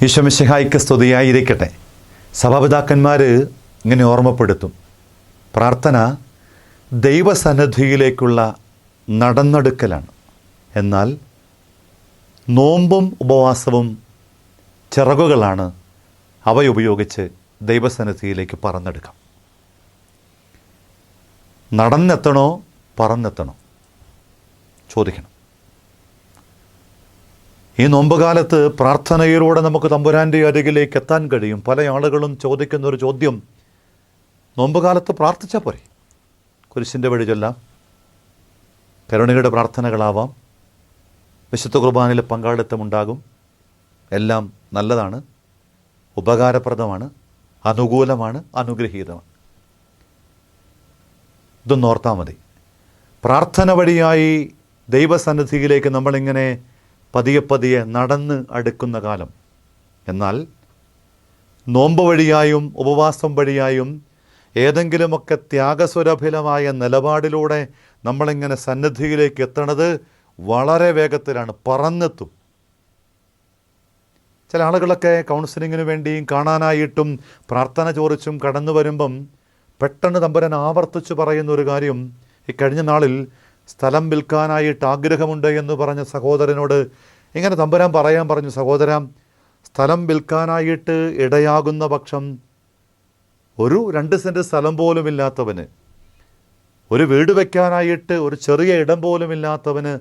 ഈശോ മിശിഹായ്ക്ക് സ്തുതിയായിരിക്കട്ടെ. സഭാപിതാക്കന്മാർ ഇങ്ങനെ ഓർമ്മപ്പെടുത്തും, പ്രാർത്ഥന ദൈവസന്നിധിയിലേക്കുള്ള നടന്നെടുക്കലാണ്. എന്നാൽ നോമ്പും ഉപവാസവും ചിറകുകളാണ്. അവയുപയോഗിച്ച് ദൈവസന്നിധിയിലേക്ക് പറന്നെടുക്കാം. നടന്നെത്തണോ പറന്നെത്തണോ ചോദിക്കണം. ഈ നോമ്പുകാലത്ത് പ്രാർത്ഥനയിലൂടെ നമുക്ക് തമ്പുരാൻ്റെ അരികിലേക്ക് എത്താൻ കഴിയും. പല ആളുകളും ചോദിക്കുന്നൊരു ചോദ്യം, നോമ്പുകാലത്ത് പ്രാർത്ഥിച്ചാൽ പോരെ? കുരിശിൻ്റെ വഴി ചൊല്ലാം, കരുണയുടെ പ്രാർത്ഥനകളാവാം, വിശുദ്ധ കുർബാനയിൽ പങ്കാളിത്തമുണ്ടാകും. എല്ലാം നല്ലതാണ്, ഉപകാരപ്രദമാണ്, അനുകൂലമാണ്, അനുഗ്രഹീതമാണ്. ഇതൊന്ന് ഓർത്താൽ മതി. പ്രാർത്ഥന വഴിയായി ദൈവസന്നിധിയിലേക്ക് നമ്മളിങ്ങനെ പതിയെ പതിയെ നടന്ന് അടുക്കുന്ന കാലം. എന്നാൽ നോമ്പ് വഴിയായും ഉപവാസം വഴിയായും ഏതെങ്കിലുമൊക്കെ ത്യാഗസ്വരഭിലമായ നിലപാടിലൂടെ നമ്മളിങ്ങനെ സന്നിധിയിലേക്ക് എത്തണത് വളരെ വേഗത്തിലാണ്, പറന്നെത്തും. ചില ആളുകളൊക്കെ കൗൺസിലിങ്ങിന് വേണ്ടിയും കാണാനായിട്ടും പ്രാർത്ഥന ചോദിച്ചും കടന്നു വരുമ്പം പെട്ടെന്ന് തമ്പുരാൻ ആവർത്തിച്ച് പറയുന്നൊരു കാര്യം, ഈ കഴിഞ്ഞ നാളിൽ സ്ഥലം വിൽക്കാനായിട്ട് ആഗ്രഹമുണ്ട് എന്ന് പറഞ്ഞ സഹോദരനോട് ഇങ്ങനെ തമ്പുരാൻ പറയാൻ പറഞ്ഞു, സഹോദര, സ്ഥലം വിൽക്കാനായിട്ട് ഇടയാകുന്ന പക്ഷം ഒരു 2 സെൻറ്റ് സ്ഥലം പോലും ഇല്ലാത്തവന്, ഒരു വീട് വയ്ക്കാനായിട്ട് ഒരു ചെറിയ ഇടം പോലും ഇല്ലാത്തവന്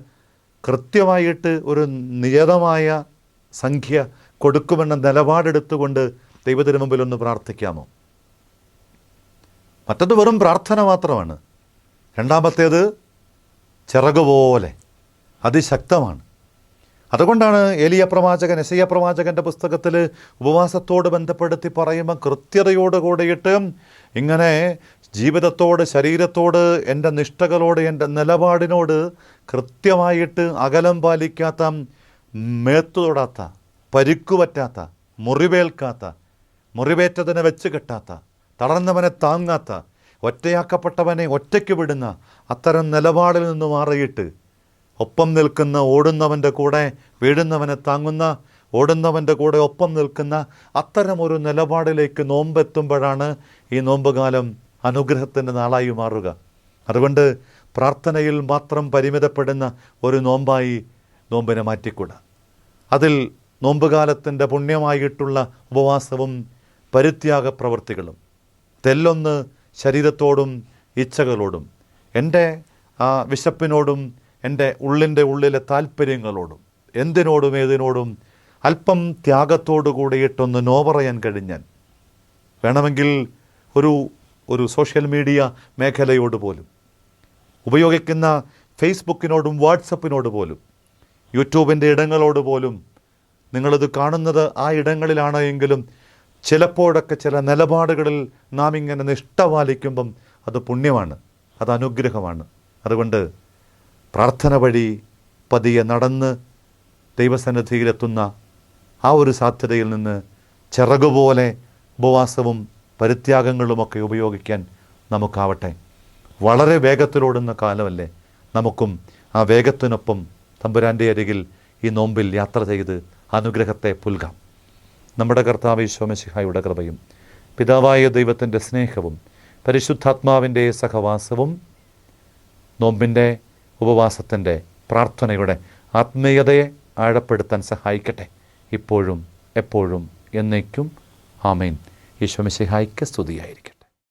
കൃത്യമായിട്ട് ഒരു നിയതമായ സംഖ്യ കൊടുക്കുമെന്ന നിലപാടെടുത്തുകൊണ്ട് ദൈവത്തിന് മുമ്പിൽ ഒന്ന് പ്രാർത്ഥിക്കാമോ? മറ്റത് വെറും പ്രാർത്ഥന മാത്രമാണ്. രണ്ടാമത്തേത് ചിറകുപോലെ അതിശക്തമാണ്. അതുകൊണ്ടാണ് യെശയ്യാ പ്രവാചകൻ്റെ പുസ്തകത്തിൽ ഉപവാസത്തോട് ബന്ധപ്പെടുത്തി പറയുമ്പോൾ കൃത്യതയോട് കൂടിയിട്ട് ഇങ്ങനെ ജീവിതത്തോട്, ശരീരത്തോട്, എൻ്റെ നിഷ്ഠകളോട്, എൻ്റെ നിലപാടിനോട് കൃത്യമായിട്ട് അകലം പാലിക്കാത്ത, മേത്തു തൊടാത്ത, പരിക്കുപറ്റാത്ത, മുറിവേൽക്കാത്ത, മുറിവേറ്റതിനെ വെച്ച് കെട്ടാത്ത, തളർന്നവനെ താങ്ങാത്ത, ഒറ്റയാക്കപ്പെട്ടവനെ ഒറ്റയ്ക്ക് വിടുന്ന അത്തരം നിലപാടിൽ നിന്ന് മാറിയിട്ട് ഒപ്പം നിൽക്കുന്ന, ഓടുന്നവൻ്റെ കൂടെ വീഴുന്നവനെ താങ്ങുന്ന, ഓടുന്നവൻ്റെ കൂടെ ഒപ്പം നിൽക്കുന്ന അത്തരം ഒരു നിലപാടിലേക്ക് നോമ്പെത്തുമ്പോഴാണ് ഈ നോമ്പുകാലം അനുഗ്രഹത്തിൻ്റെ നാളായി മാറുക. അതുകൊണ്ട് പ്രാർത്ഥനയിൽ മാത്രം പരിമിതപ്പെടുന്ന ഒരു നോമ്പായി നോമ്പിനെ മാറ്റിക്കൂടാ. അതിൽ നോമ്പുകാലത്തിൻ്റെ പുണ്യമായിട്ടുള്ള ഉപവാസവും പരിത്യാഗ പ്രവൃത്തികളും, തെല്ലൊന്ന് ശരീരത്തോടും ഇച്ഛകളോടും, എൻ്റെ വിശപ്പിനോടും, എൻ്റെ ഉള്ളിലെ താല്പര്യങ്ങളോടും, എന്തിനോടും ഏതിനോടും അല്പം ത്യാഗത്തോടു കൂടിയിട്ടൊന്ന് നോ പറയാൻ കഴിഞ്ഞാൽ, വേണമെങ്കിൽ ഒരു സോഷ്യൽ മീഡിയ മേഖലയോട് പോലും, ഉപയോഗിക്കുന്ന ഫേസ്ബുക്കിനോടും വാട്സപ്പിനോട് പോലും, യൂട്യൂബിൻ്റെ ഇടങ്ങളോട് പോലും, നിങ്ങളിത് കാണുന്നത് ആ ഇടങ്ങളിലാണ് എങ്കിലും ചിലപ്പോഴൊക്കെ ചില നിലപാടുകളിൽ നാം ഇങ്ങനെ നിഷ്ഠ പാലിക്കുമ്പം അത് പുണ്യമാണ്, അത് അനുഗ്രഹമാണ്. അതുകൊണ്ട് പ്രാർത്ഥന വഴി പതിയെ നടന്ന് ദൈവസന്നിധിയിലെത്തുന്ന ആ ഒരു സാധ്യതയിൽ നിന്ന് ചിറകുപോലെ ഉപവാസവും പരിത്യാഗങ്ങളുമൊക്കെ ഉപയോഗിക്കാൻ നമുക്കാവട്ടെ. വളരെ വേഗത്തിലോടുന്ന കാലമല്ലേ, നമുക്കും ആ വേഗത്തിനൊപ്പം തമ്പുരാൻ്റെ അരികിൽ ഈ നോമ്പിൽ യാത്ര ചെയ്ത് അനുഗ്രഹത്തെ പുൽകാം. നമ്മുടെ കർത്താവ് ഈശോ മിശിഹായുടെ കൃപയും പിതാവായ ദൈവത്തിൻ്റെ സ്നേഹവും പരിശുദ്ധാത്മാവിൻ്റെ സഹവാസവും നോമ്പിൻ്റെ, ഉപവാസത്തിൻ്റെ, പ്രാർത്ഥനയുടെ ആത്മീയതയെ ആഴപ്പെടുത്താൻ സഹായിക്കട്ടെ, ഇപ്പോഴും എപ്പോഴും എന്നേക്കും. ആമേൻ. ഈശോ മിശിഹായ്ക്ക് സ്തുതിയായിരിക്കട്ടെ.